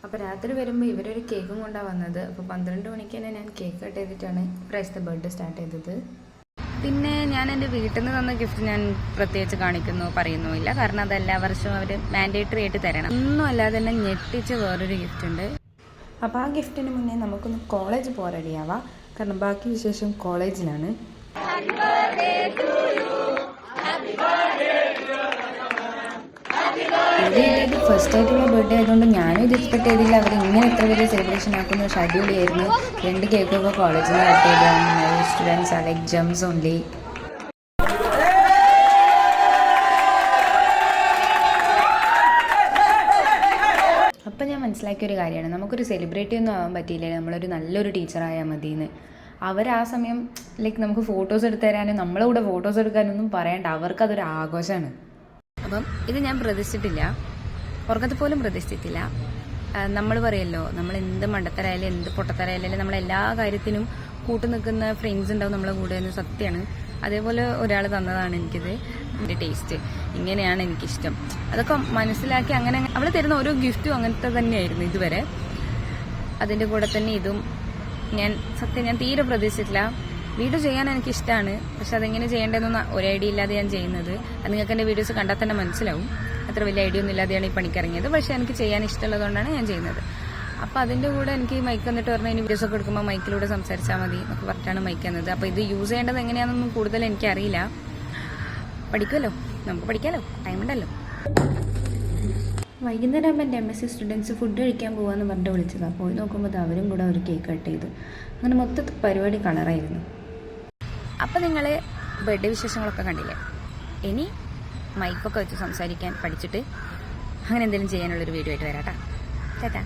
അപ്പോൾ രാത്രി വരുമ്പോൾ ഇവരൊരു കേക്കും കൊണ്ടാണ് വന്നത്. അപ്പോൾ 12 മണിക്ക് തന്നെ ഞാൻ കേക്ക് കട്ട് ചെയ്തിട്ടാണ് ഇപ്രാവശ്യത്തെ ബർത്ത്ഡേ സ്റ്റാർട്ട് ചെയ്തത്. പിന്നെ ഞാൻ എൻ്റെ വീട്ടിൽ നിന്ന് തന്ന ഗിഫ്റ്റ് ഞാൻ പ്രത്യേകിച്ച് പറയുന്നുമില്ല. കാരണം അത് എല്ലാ വർഷവും അവർ മാൻഡേറ്ററി ആയിട്ട് തരണം. ഒന്നും അല്ലാതെ തന്നെ ഞെട്ടിച്ച് വേറൊരു ഗിഫ്റ്റ് ഉണ്ട്. അപ്പോൾ ആ ഗിഫ്റ്റിന് മുന്നേ നമുക്കൊന്ന് കോളേജ് പോകാൻ റെഡിയാവാം. കാരണം ബാക്കി വിശേഷം കോളേജിലാണ്. ഇത് ഫസ്റ്റ് ആയിട്ടുള്ള ബർത്ത്ഡേ ആയതുകൊണ്ട് ഞാനും ഇത് എക്സ്പെക്ട് ചെയ്തില്ല. അവർ ഇങ്ങനെ എത്ര വലിയ സെലിബ്രേഷൻ ആക്കുന്ന ഷെഡ്യൂൾ ആയിരുന്നു. 2 കേക്കൊക്കെ കോളേജിൽ നിന്ന് കട്ട് ചെയ്ത് students are like gems only. അപ്പം ഞാൻ മനസ്സിലാക്കിയൊരു കാര്യമാണ്, നമുക്കൊരു സെലിബ്രിറ്റി ഒന്നും ആവാൻ പറ്റിയില്ലേ, നമ്മളൊരു നല്ലൊരു ടീച്ചറായാൽ മതിയെന്ന്. അവർ ആ സമയം ലൈക്ക് നമുക്ക് ഫോട്ടോസ് എടുത്ത് തരാനും നമ്മളെ കൂടെ ഫോട്ടോസ് എടുക്കാനൊന്നും പറയണ്ട, അവർക്കതൊരു ആഘോഷമാണ്. അപ്പം ഇത് ഞാൻ പ്രതീക്ഷിച്ചിട്ടില്ല, ഉറക്കത്തിൽ പോലും പ്രതീക്ഷിച്ചിട്ടില്ല. നമ്മൾ പറയല്ലോ, നമ്മൾ എന്ത് മണ്ടത്തരായാലും എന്ത് പൊട്ടത്തരായാലും നമ്മളെല്ലാ കാര്യത്തിനും കൂട്ടു നിൽക്കുന്ന ഫ്രണ്ട്സ് ഉണ്ടാവും നമ്മളെ കൂടെ എന്ന് സത്യമാണ്. അതേപോലെ ഒരാൾ തന്നതാണ് എനിക്കിത്. എൻ്റെ ടേസ്റ്റ് ഇങ്ങനെയാണ് എനിക്കിഷ്ടം, അതൊക്കെ മനസ്സിലാക്കി അങ്ങനെ അവൾ തരുന്ന ഓരോ ഗിഫ്റ്റും അങ്ങനത്തെ തന്നെയായിരുന്നു ഇതുവരെ. അതിൻ്റെ കൂടെ തന്നെ ഇതും ഞാൻ തീരെ പ്രതീക്ഷിച്ചിട്ടില്ല. വീഡിയോ ചെയ്യാൻ എനിക്കിഷ്ടമാണ്, പക്ഷെ അതെങ്ങനെ ചെയ്യേണ്ടതെന്നൊന്നും ഒരു ഐഡിയ ഇല്ലാതെ ഞാൻ ചെയ്യുന്നത്. അത് നിങ്ങൾക്ക് എൻ്റെ വീഡിയോസ് കണ്ടാൽ തന്നെ മനസ്സിലാവും. അത്ര വലിയ ഐഡിയ ഒന്നും ഇല്ലാതെയാണ് ഈ പണിക്കിറങ്ങിയത്, പക്ഷെ എനിക്ക് ചെയ്യാൻ ഇഷ്ടമുള്ളതുകൊണ്ടാണ് ഞാൻ ചെയ്യുന്നത്. അപ്പോൾ അതിൻ്റെ കൂടെ എനിക്ക് മൈക്ക് വന്നിട്ട് പറഞ്ഞാൽ ഇനി വീഡിയോസ് ഒക്കെ എടുക്കുമ്പോൾ മൈക്കിലൂടെ സംസാരിച്ചാൽ മതി എന്നൊക്കെ പറഞ്ഞിട്ടാണ് മൈക്ക് തന്നത്. അപ്പോൾ ഇത് യൂസ് ചെയ്യേണ്ടത് എങ്ങനെയാണെന്നൊന്നും കൂടുതൽ എനിക്കറിയില്ല. പഠിക്കുമല്ലോ, നമുക്ക് പഠിക്കാമല്ലോ, ടൈം ഉണ്ടല്ലോ. വൈകുന്നേരം ആകുമ്പോൾ എൻ്റെ MSc സ്റ്റുഡൻസ് ഫുഡ് കഴിക്കാൻ പോകാമെന്ന് പറഞ്ഞിട്ട് വിളിച്ചതാണ്. പോയി നോക്കുമ്പോൾ അവരും കൂടെ ഒരു കേക്ക് കട്ട് ചെയ്തു. അങ്ങനെ മൊത്തത്തിൽ പരിപാടി കളറായിരുന്നു. അപ്പം നിങ്ങൾ ബർത്ത്ഡേ വിശേഷങ്ങളൊക്കെ കണ്ടില്ലേ? ഇനി മൈക്കൊക്കെ വെച്ച് സംസാരിക്കാൻ പഠിച്ചിട്ട് അങ്ങനെ എന്തെങ്കിലും ചെയ്യാനുള്ളൊരു വീഡിയോ ആയിട്ട് വരാം കേട്ടോ.